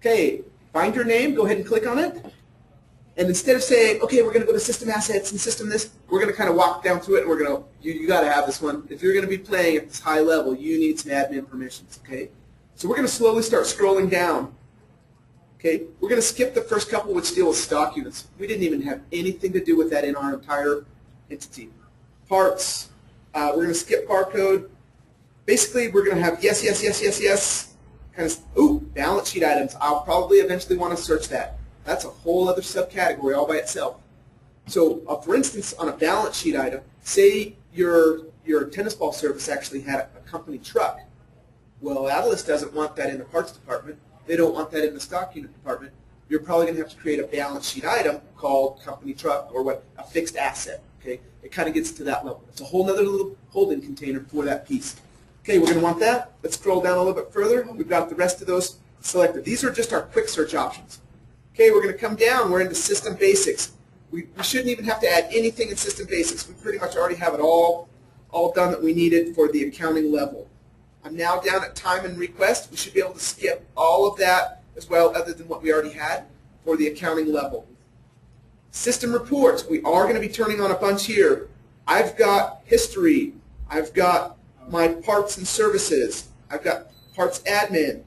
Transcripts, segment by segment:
Okay, find your name, go ahead and click on it. And instead of saying, okay, we're going to go to system assets and system this, we're going to kind of walk down through it, and we're going to, you got to have this one. If you're going to be playing at this high level, you need some admin permissions, okay? So we're going to slowly start scrolling down. Okay, we're going to skip the first couple which deal with stock units. We didn't even have anything to do with that in our entire entity. Parts, we're going to skip barcode. Basically, we're going to have yes, yes, yes, yes, yes. Kind of, ooh, balance sheet items. I'll probably eventually want to search that. That's a whole other subcategory all by itself. So, for instance, on a balance sheet item, say your tennis ball service actually had a company truck. Well, Adilas doesn't want that in the parts department. They don't want that in the stock unit department. You're probably going to have to create a balance sheet item called company truck or what, a fixed asset. Okay, it kind of gets to that level. It's a whole other little holding container for that piece. Okay, we're going to want that. Let's scroll down a little bit further. We've got the rest of those selected. These are just our quick search options. Okay, we're going to come down. We're into System Basics. We shouldn't even have to add anything in System Basics. We pretty much already have it all done that we needed for the accounting level. I'm now down at Time and Request. We should be able to skip all of that as well, other than what we already had for the accounting level. System Reports. We are going to be turning on a bunch here. I've got History. I've got my Parts and Services. I've got Parts Admin.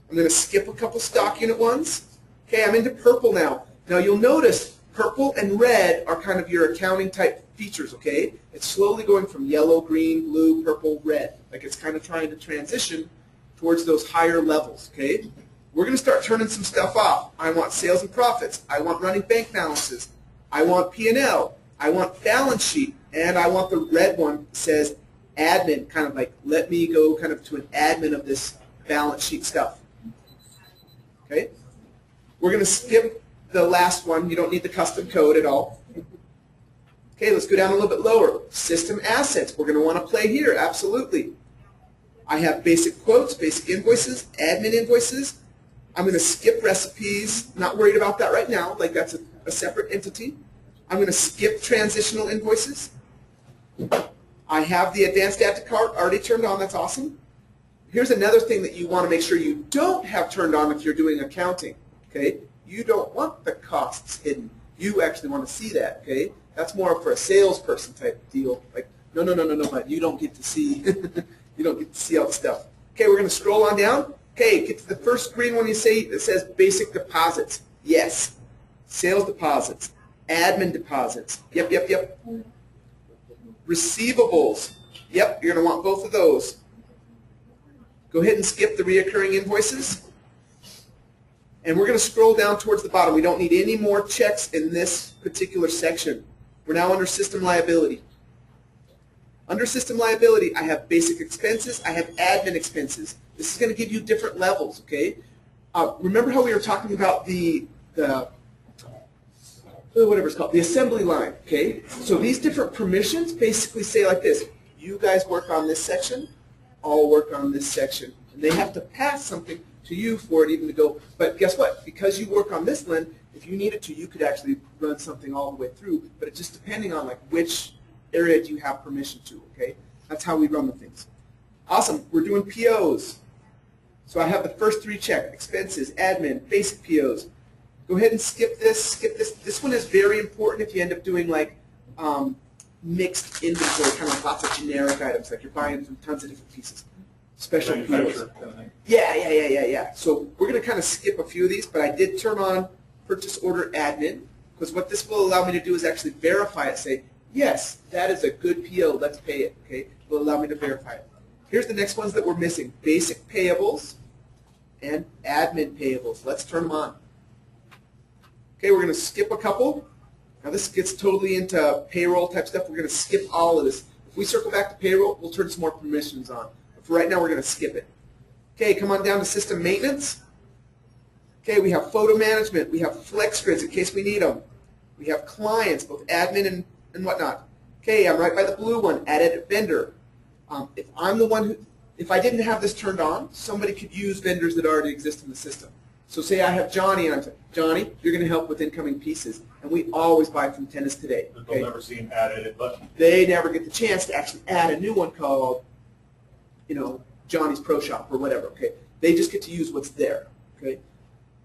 I'm going to skip a couple stock unit ones. Okay, I'm into Purple now. Now you'll notice purple and red are kind of your accounting type features, okay? It's slowly going from yellow, green, blue, purple, red. Like it's kind of trying to transition towards those higher levels, okay? We're going to start turning some stuff off. I want sales and profits. I want running bank balances. I want P&L. I want balance sheet. And I want the red one that says admin, kind of like let me go kind of to an admin of this balance sheet stuff. Okay? We're going to skip the last one. You don't need the custom code at all. Okay, let's go down a little bit lower. System assets. We're going to want to play here, absolutely. I have basic quotes, basic invoices, admin invoices. I'm going to skip recipes. Not worried about that right now, like that's a separate entity. I'm going to skip transitional invoices. I have the advanced add to cart already turned on. That's awesome. Here's another thing that you want to make sure you don't have turned on if you're doing accounting. Okay, you don't want the costs hidden. You actually want to see that. Okay, that's more for a salesperson type deal. Like, no, but you don't get to see. You don't get to see all the stuff. Okay, we're going to scroll on down. Okay, get to the first green one you see that says basic deposits. Yes. Sales deposits. Admin deposits. Yep. Receivables. Yep, you're going to want both of those. Go ahead and skip the reoccurring invoices. And we're going to scroll down towards the bottom. We don't need any more checks in this particular section. We're now under System Liability. Under System Liability, I have basic expenses. I have admin expenses. This is going to give you different levels, okay? Remember how we were talking about the whatever it's called, the assembly line, okay? So these different permissions basically say like this: you guys work on this section, I'll work on this section. And they have to pass something to you for it even to go. But guess what? Because you work on this one, if you needed to, you could actually run something all the way through. But it's just depending on like which area do you have permission to, okay? That's how we run the things. Awesome. We're doing POs. So I have the first three checked: expenses, admin, basic POs. Go ahead and skip this, skip this. This one is very important if you end up doing like mixed inventory, kind of lots of generic items, like you're buying from tons of different pieces. Special POs. Yeah. So we're going to kind of skip a few of these, but I did turn on purchase order admin, because what this will allow me to do is actually verify it, say, yes, that is a good PO, let's pay it, okay? It will allow me to verify it. Here's the next ones that we're missing: basic payables and admin payables. Let's turn them on. Okay, we're going to skip a couple. Now this gets totally into payroll type stuff. We're going to skip all of this. If we circle back to payroll, we'll turn some more permissions on. But for right now, we're going to skip it. Okay, come on down to system maintenance. Okay, we have photo management. We have flex grids in case we need them. We have clients, both admin and whatnot. Okay, I'm right by the blue one, add edit vendor. If I'm the one who, if I didn't have this turned on, somebody could use vendors that already exist in the system. So say I have Johnny, and I'm saying, Johnny, you're going to help with incoming pieces. And we always buy from Tennis Today. Okay? They'll never see an add edit button. They never get the chance to actually add a new one called, Johnny's Pro Shop or whatever. Okay, they just get to use what's there. Okay,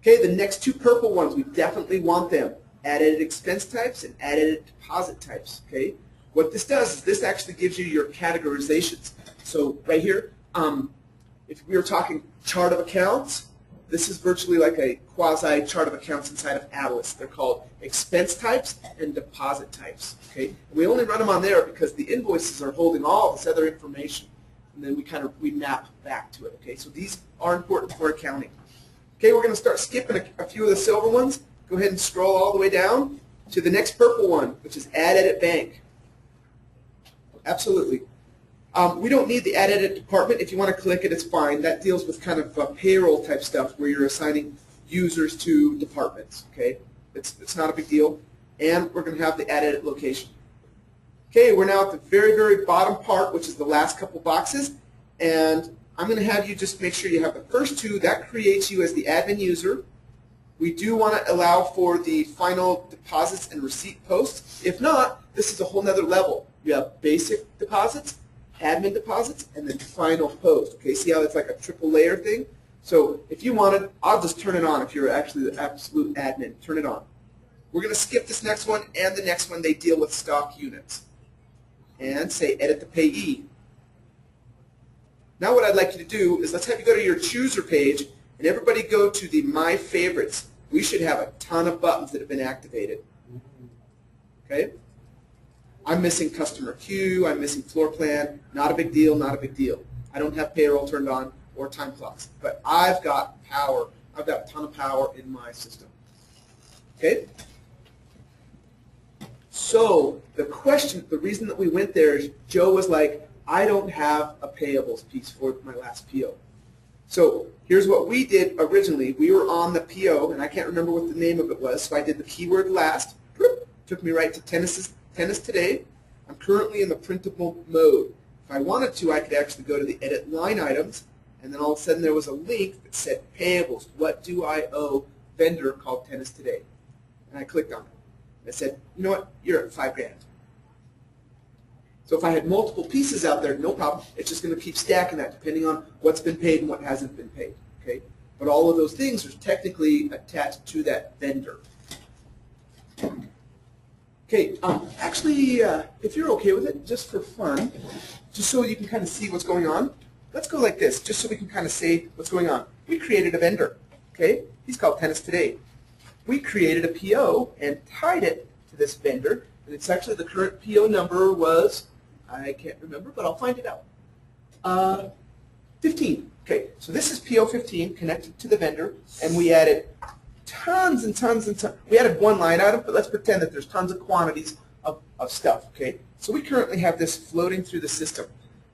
Okay, the next two purple ones, we definitely want them. Added expense types and added deposit types, okay? What this does is this actually gives you your categorizations. So right here, if we were talking chart of accounts, this is virtually like a quasi chart of accounts inside of Adilas. They're called expense types and deposit types, okay? We only run them on there because the invoices are holding all this other information, and then we map back to it, okay? So these are important for accounting. Okay, we're going to start skipping a few of the silver ones. Go ahead and scroll all the way down to the next purple one, which is Add Edit Bank. Absolutely. We don't need the Add Edit department. If you want to click it, it's fine. That deals with kind of payroll type stuff where you're assigning users to departments. Okay, it's not a big deal. And we're going to have the Add Edit location. Okay, we're now at the very, very bottom part, which is the last couple boxes. And I'm going to have you just make sure you have the first two. That creates you as the admin user. We do want to allow for the final deposits and receipt posts. If not, this is a whole nother level. You have basic deposits, admin deposits, and then final post. Okay, see how it's like a triple layer thing? So if you wanted, I'll just turn it on if you're actually the absolute admin. Turn it on. We're going to skip this next one and the next one. They deal with stock units. And say edit the payee. Now what I'd like you to do is let's have you go to your chooser page and everybody go to the My Favorites. We should have a ton of buttons that have been activated. Okay? I'm missing customer queue, I'm missing floor plan. Not a big deal, not a big deal. I don't have payroll turned on or time clocks. But I've got power. I've got a ton of power in my system. Okay? So the question, the reason that we went there is Joe was like, I don't have a payables piece for my last PO. So here's what we did originally. We were on the PO, and I can't remember what the name of it was, so I did the keyword last. Took me right to tennis today. I'm currently in the printable mode. If I wanted to, I could actually go to the edit line items, and then all of a sudden there was a link that said payables. What do I owe vendor called Tennis Today? And I clicked on it. I said, you know what, you're at $5,000. So if I had multiple pieces out there, no problem. It's just going to keep stacking that depending on what's been paid and what hasn't been paid. Okay? But all of those things are technically attached to that vendor. Okay, actually, if you're okay with it, just for fun, just so you can kind of see what's going on, let's go like this, just so we can kind of see what's going on. We created a vendor. Okay? He's called Tennis Today. We created a PO and tied it to this vendor, and it's actually the current PO number was, I can't remember, but I'll find it out. 15. Okay, so this is PO 15 connected to the vendor, and we added tons and tons and tons. We added one line item, but let's pretend that there's tons of quantities of stuff. Okay, so we currently have this floating through the system.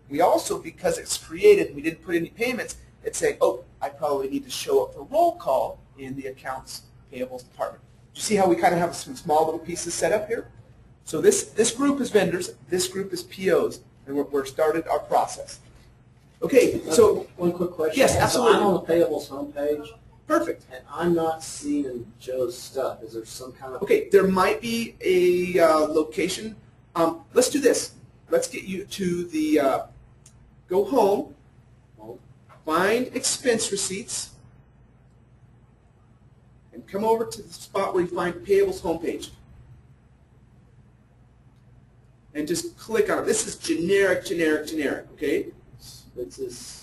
We also, because it's created and we didn't put any payments, it's saying, oh, I probably need to show up for roll call in the accounts payables department. Do you see how we kind of have some small little pieces set up here? So this group is vendors, this group is POs, and we're started our process. Okay, so one quick question. Yes, absolutely. So I'm on the payables homepage. Perfect. And I'm not seeing Joe's stuff. Is there some kind of... Okay, there might be a location. Let's do this. Let's get you to the, go home, find expense receipts, and come over to the spot where you find payables homepage. And just click on it. This is generic, okay? This is...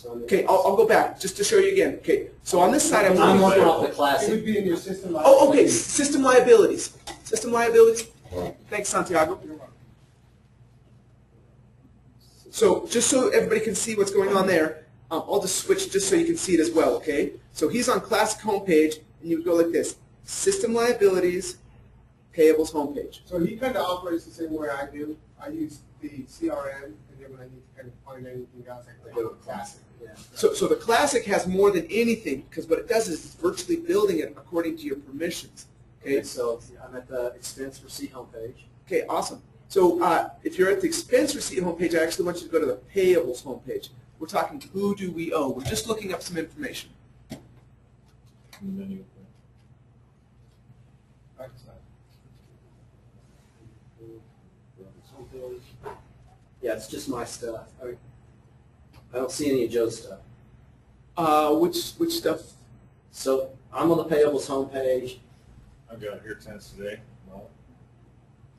Okay, I'll go back just to show you again. Okay, so on this side I'm working off the It classic. would be in your system liability. Oh, okay, system liabilities. System liabilities. Thanks, Santiago. So just so everybody can see what's going on there, I'll just switch just so you can see it as well, okay? So he's on classic homepage, and you would go like this. System liabilities, payables homepage. So he kind of operates the same way I do. I use the CRM, and then when I need to kind of find anything else, I go to Classic. Yeah. So the classic has more than anything, because what it does is it's virtually building it according to your permissions. Okay, So I'm at the expense receipt homepage. okay, awesome. So if you're at the expense receipt homepage, I actually want you to go to the payables homepage. We're talking who do we owe. We're just looking up some information. Yeah, it's just my stuff. I don't see any of Joe's stuff. Which stuff? So I'm on the payables homepage. I've got here tenants today. Well,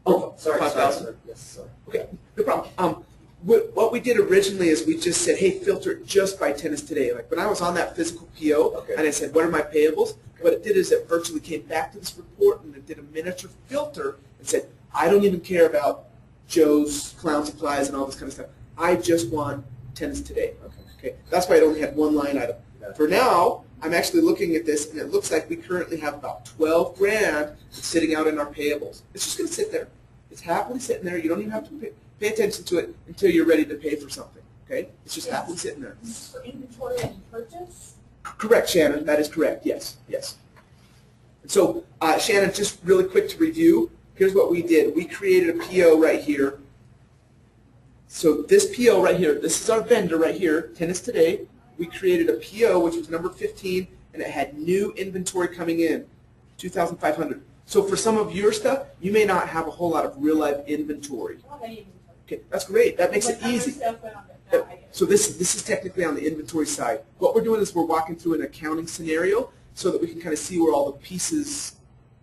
Oh, sorry, 5,000. sorry. Yes, sorry. Okay, no problem. What we did originally is we just said, hey, filter it just by tenants today. Like when I was on that physical PO, Okay. and I said, what are my payables? What it did is it virtually came back to this report and it did a miniature filter and said, I don't even care about Joe's clown supplies and all this kind of stuff. I just want tenants today. Okay. That's why it only had one line item. For now, I'm actually looking at this, and it looks like we currently have about 12 grand sitting out in our payables. It's just going to sit there. It's happily sitting there. You don't even have to pay attention to it until you're ready to pay for something. Okay? It's just happily sitting there. For inventory and purchase? Correct, Shannon. That is correct. Yes. And so, Shannon, just really quick to review, here's what we did. We created a PO right here. So this PO right here, this is our vendor right here, Tennis Today. We created a PO, which was number 15, and it had new inventory coming in, 2,500. So for some of your stuff, you may not have a whole lot of real life inventory. I don't have any inventory. Okay, that's great. That makes it Like other easy. stuff, but I get it. So this is technically on the inventory side. What we're doing is we're walking through an accounting scenario so that we can kind of see where all the pieces.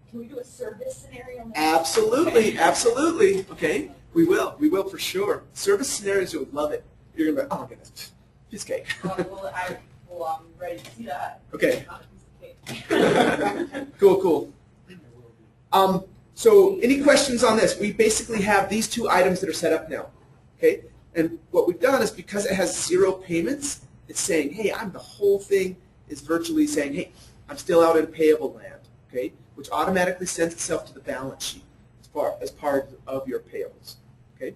Can we do a service scenario? now? Absolutely. Okay, we will for sure. Service scenarios, you'll love it. You're gonna be, oh my goodness, piece of cake. Well, I'm ready to see that. Okay. Not a piece of cake. Cool. So any questions on this? We basically have these two items that are set up now. Okay, and what we've done is because it has 0 payments, it's saying, hey, the whole thing is virtually saying, hey, I'm still out in payable land. Okay, which automatically sends itself to the balance sheet as part of your payables. Okay,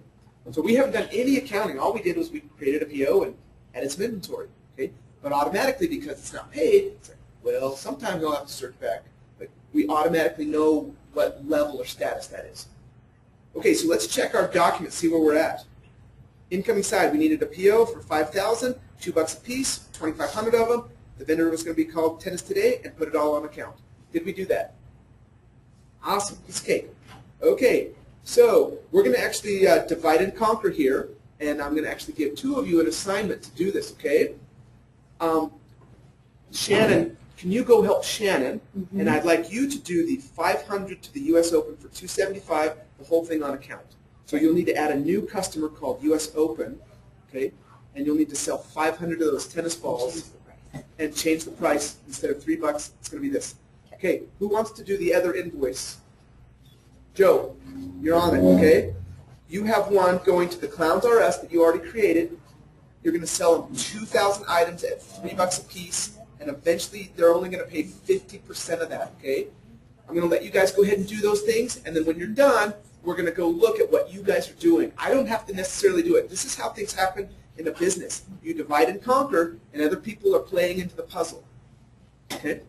so we haven't done any accounting. All we did was we created a PO and added some inventory. Okay, but automatically because it's not paid, it's like, well, sometimes I'll have to search back. But we automatically know what level or status that is. Okay, so let's check our document, see where we're at. Incoming side, we needed a PO for 5,000, $2 a piece, 2,500 of them. The vendor was going to be called Tennis Today and put it all on account. Did we do that? Awesome, piece of cake. Okay, so we're going to actually divide and conquer here, and I'm going to actually give 2 of you an assignment to do this, okay? Shannon, can you go help Shannon? Mm-hmm. And I'd like you to do the 500 to the U.S. Open for 275, the whole thing on account. So you'll need to add a new customer called U.S. Open, okay? And you'll need to sell 500 of those tennis balls and change the price. Instead of $3, it's going to be this. Okay, who wants to do the other invoice? Joe, you're on it, okay? You have one going to the Clowns R Us that you already created. You're going to sell them 2,000 items at $3 a piece, and eventually they're only going to pay 50% of that, okay? I'm going to let you guys go ahead and do those things, and then when you're done, we're going to go look at what you guys are doing. I don't have to necessarily do it. This is how things happen in a business. You divide and conquer, and other people are playing into the puzzle, okay?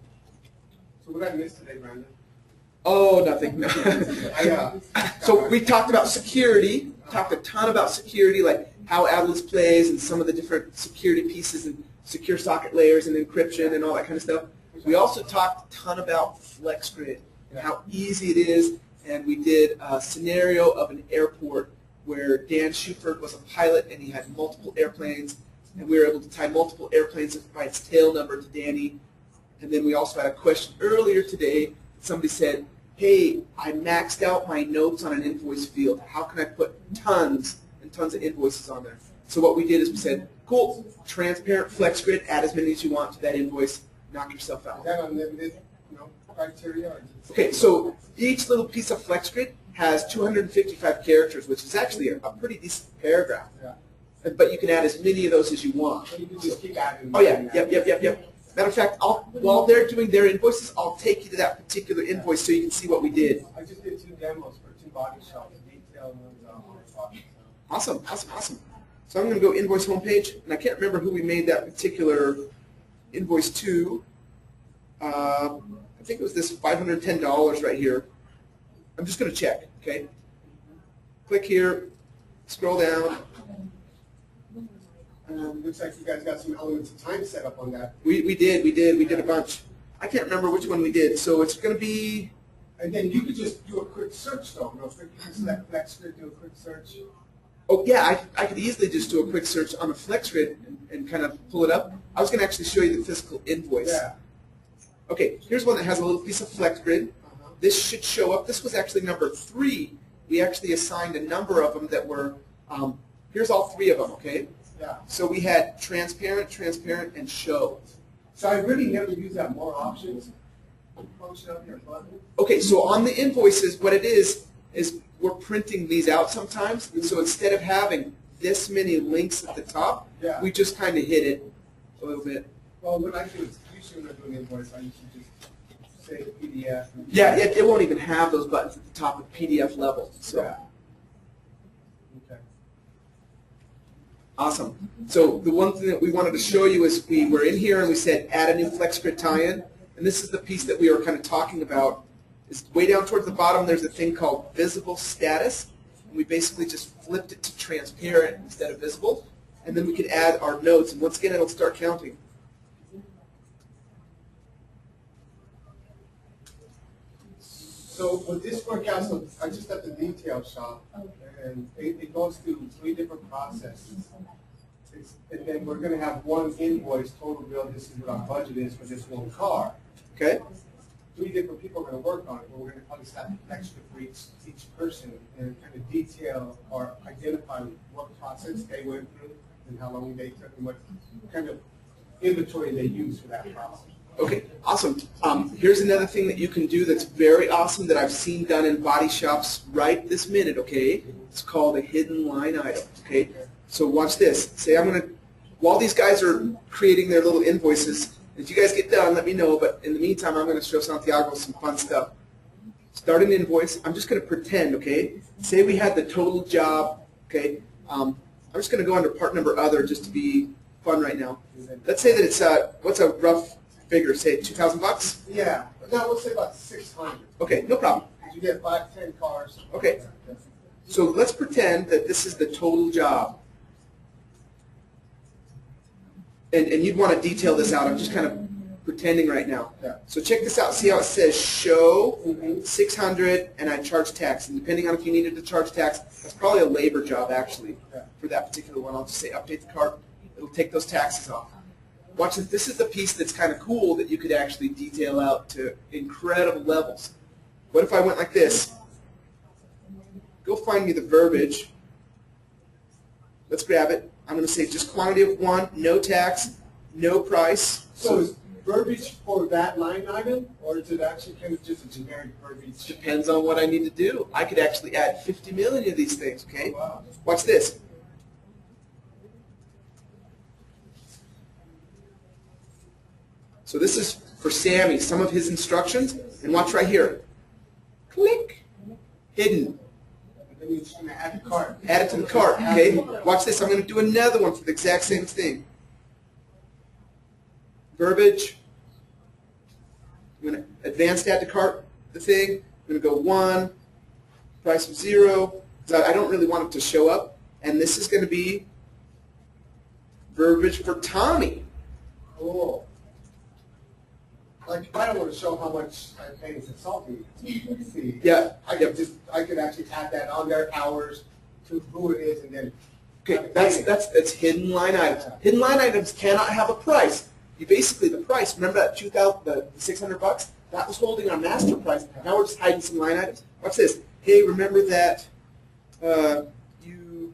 So what I missed today, Brandon? Oh, nothing. No. So we talked about security, talked a ton about security, like how Adilas plays and some of the different security pieces and secure socket layers and encryption and all that kind of stuff. We also talked a ton about FlexGrid and how easy it is, and we did a scenario of an airport where Dan Schufert was a pilot and he had multiple airplanes, and we were able to tie multiple airplanes by its tail number to Danny. And then we also had a question earlier today. Somebody said, hey, I maxed out my notes on an invoice field. How can I put tons and tons of invoices on there? So what we did is we said, cool, transparent FlexGrid, add as many as you want to that invoice, knock yourself Is out. that unlimited, criteria? Or Okay, so each little piece of FlexGrid has 255 characters, which is actually a pretty decent paragraph. Yeah. But you can add as many of those as you want. So you can just keep adding. Oh yeah, yep. Matter of fact, while they're doing their invoices, I'll take you to that particular invoice so you can see what we did. I just did 2 demos for 2 body shops, detail ones on the body. Awesome. So I'm going to go invoice homepage, and I can't remember who we made that particular invoice to. I think it was this $510 right here. I'm just going to check, okay? Click here, scroll down. Looks like you guys got some elements of time set up on that. We did a bunch. I can't remember which one we did, so it's going to be. And then you could just do a quick search though. You can select FlexGrid, do a quick search. Oh yeah, I could easily just do a quick search on a FlexGrid and kind of pull it up. I was going to actually show you the physical invoice. Yeah. Okay, here's one that has a little piece of flex grid. This should show up. This was actually number 3. We actually assigned a number of them that were, here's all 3 of them, okay? Yeah. So we had transparent, transparent, and show. So I really never use that more options function on your button. Okay, so on the invoices, what it is we're printing these out sometimes. And so instead of having this many links at the top, Yeah. we just kind of hit it a little bit. Well, what I do is usually when I'm doing invoice, I usually just say PDF. Yeah, it won't even have those buttons at the top of PDF level. So. Yeah. Okay. Awesome. So the one thing that we wanted to show you is we were in here and we said add a new FlexGrid tie-in. And this is the piece that we were kind of talking about. Is way down towards the bottom there's a thing called visible status. And we basically just flipped it to transparent instead of visible. And then we could add our notes. And once again, it'll start counting. So with this work out, so I just at the detail shop, and it goes through 3 different processes. And then we're going to have one invoice, total bill, this is what our budget is for this one car. Okay? 3 different people are going to work on it, but we're going to probably staff extra for each person and kind of detail or identify what process they went through and how long they took and what kind of inventory they used for that process. Okay, awesome. Here's another thing that you can do that's very awesome that I've seen done in body shops right this minute, okay? It's called a hidden line item, okay? So watch this. Say I'm going to, while these guys are creating their little invoices, if you guys get done, let me know, but in the meantime, I'm going to show Santiago some fun stuff. Start an invoice. I'm just going to pretend, okay? Say we had the total job, okay? I'm just going to go under part number other just to be fun right now. Let's say that it's, what's a rough figure? Say $2,000? Yeah, no, we'll say about 600. Okay, no problem. You get 5, 10 cars. Okay. So let's pretend that this is the total job. And you'd want to detail this out. I'm just kind of pretending right now. Yeah. So check this out. See how it says show 600 and I charge tax. And depending on if you needed to charge tax, that's probably a labor job actually for that particular one. I'll just say update the cart. It'll take those taxes off. Watch this. This is the piece that's kind of cool that you could actually detail out to incredible levels. What if I went like this? Go find me the verbiage. Let's grab it. I'm going to say just quantity of 1, no tax, no price. So is verbiage for that line item, or is it actually kind of just a generic verbiage? Depends on what I need to do. I could actually add 50 million of these things, okay? Wow. Watch this. So this is for Sammy, some of his instructions, and watch right here. Click. Hidden. And then you're just going to add the cart. Add it to the cart, okay? Watch this. I'm going to do another one for the exact same thing. Verbiage. I'm going to advanced add to cart the thing. I'm going to go 1, price of 0, because I don't really want it to show up. And this is going to be verbiage for Tommy. Cool. Like, if I don't want to show how much I'm paying for salty, see, Yeah. I could actually add that on their hours to who it is, and then. Okay, that's hidden line items. Hidden line items cannot have a price. You basically, the price, remember that the $600? That was holding our master price. Now we're just hiding some line items. Watch this. Hey, remember that you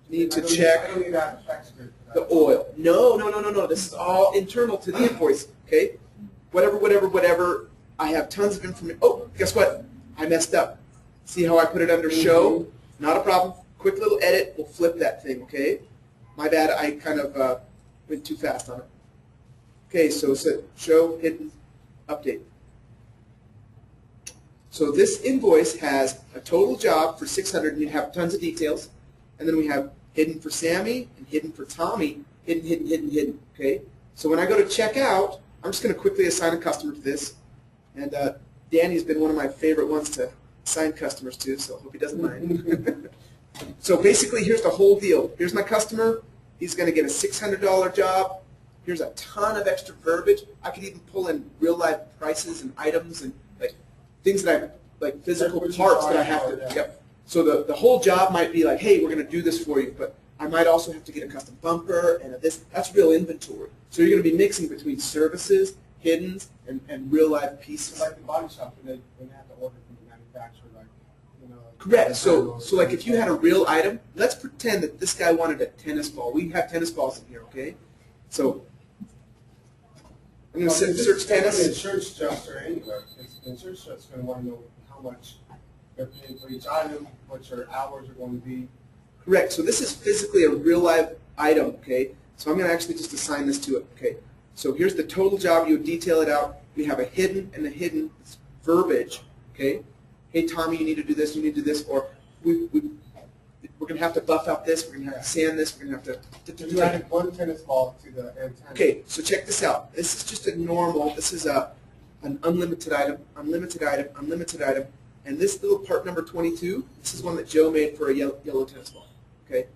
need to check I don't need that effects grid for that. the oil. No. This is all internal to the invoice, okay? Whatever. I have tons of information. Oh, guess what? I messed up. See how I put it under show? Not a problem. Quick little edit. We'll flip that thing, okay? My bad. I kind of went too fast on it. Okay, so it's a show, hidden, update. So this invoice has a total job for 600, and you have tons of details. And then we have hidden for Sammy and hidden for Tommy. Hidden, okay? So when I go to check out, I'm just going to quickly assign a customer to this. And Danny's been one of my favorite ones to assign customers to, so I hope he doesn't mind. So basically, here's the whole deal. Here's my customer. He's going to get a $600 job. Here's a ton of extra verbiage. I could even pull in real-life prices and items and like things that I like physical parts that I have to. Yep. So the whole job might be like, hey, we're going to do this for you, but I might also have to get a custom bumper and this. That's real inventory. So you're going to be mixing between services hidden and real life It's pieces. like the body shop when they have to order from the manufacturer, like, you know. Correct. So like if you had a real item, let's pretend that this guy wanted a tennis ball. We have tennis balls in here, okay? So I'm going to search The tennis. insurance adjuster anyway, the insurance adjuster's going to want to know how much they're paying for each item, what your hours are going to be. Correct. So this is physically a real live item, okay? So I'm going to actually just assign this to it, okay? So here's the total job. You would detail it out. We have a hidden and a hidden verbiage, okay? Hey, Tommy, you need to do this, you need to do this, or we're going to have to buff out this, we're going to have to sand this, we're going to have to... You added one tennis ball to the antenna. Okay, so check this out. This is just a normal, this is an unlimited item, unlimited item, unlimited item, and this little part number 22, this is one that Joe made for a yellow tennis ball, okay,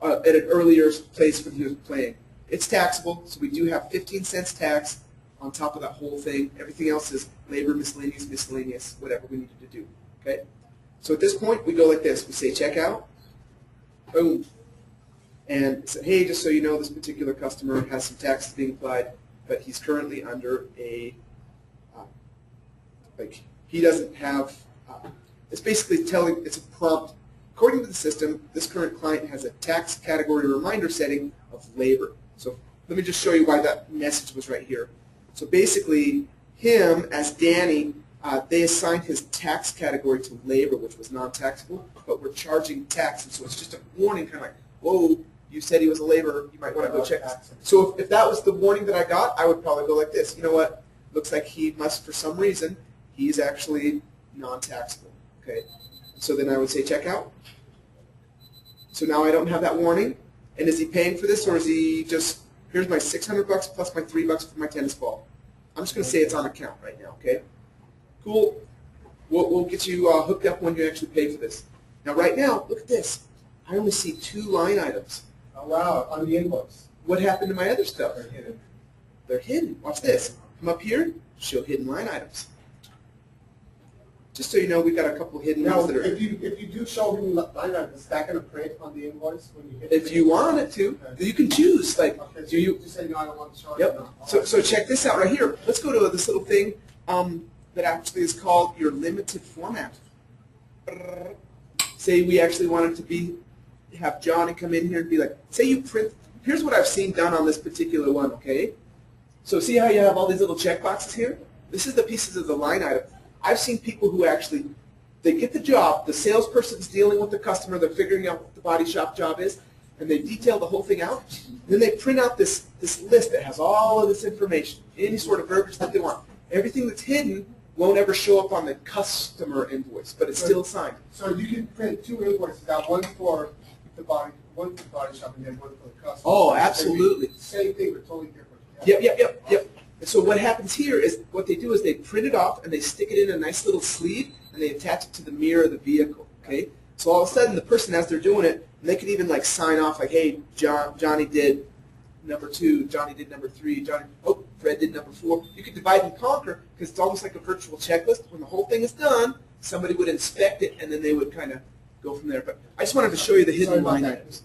at an earlier place when he was playing. It's taxable, so we do have 15 cents tax on top of that whole thing. Everything else is labor, miscellaneous, whatever we needed to do, okay? So at this point, we go like this. We say checkout, boom, and say, hey, just so you know, this particular customer has some taxes being applied, but he's currently under a, like, he doesn't have, it's basically telling, it's a prompt. According to the system, this current client has a tax category reminder setting of labor. So let me just show you why that message was right here. So basically, him, as Danny, they assigned his tax category to labor, which was non-taxable, but we're charging tax, and so it's just a warning, kind of like, whoa, you said he was a laborer, you might want to go check this. So if that was the warning that I got, I would probably go like this. You know what? Looks like he must, for some reason, he's actually non-taxable. Okay. So then I would say checkout. So now I don't have that warning. And is he paying for this, or is he just, here's my $600 plus my $3 for my tennis ball. I'm just going to say it's on account right now, okay? Cool. We'll get you hooked up when you actually pay for this. Now right now, look at this. I only see 2 line items. Oh, wow, on the invoice. What happened to my other stuff? They're hidden. They're hidden. Watch this. Come up here, show hidden line items. Just so you know, we've got a couple hidden Now, ones that are... if you do show him line items, is that going to print on the invoice when you hit? If you want it to, Okay. you can choose. Like, Okay, so do you... just say no, I don't want to show it. Yep. No. So check this out right here. Let's go to this little thing that actually is called your limited format. Say we actually wanted to have Johnny come in here and be like, say you print, here's what I've seen done on this particular one, okay? So see how you have all these little check boxes here? This is the pieces of the line item. I've seen people who actually, they get the job, the salesperson's dealing with the customer, they're figuring out what the body shop job is, and they detail the whole thing out. Then they print out this list that has all of this information, any sort of verbiage that they want. Everything that's hidden won't ever show up on the customer invoice, but it's still signed. So you can print 2 invoices, got one for the body shop and then one for the customer. Oh, absolutely. Same thing, but totally different. Yep. And so what happens here is, what they do is they print it off and they stick it in a nice little sleeve and they attach it to the mirror of the vehicle, okay? So all of a sudden the person, as they're doing it, and they could even like sign off like, hey, Johnny did number 2, Johnny did number 3, Fred did number 4. You could divide and conquer because it's almost like a virtual checklist. When the whole thing is done, somebody would inspect it and then they would kind of go from there. But I just wanted to show you the hidden line items.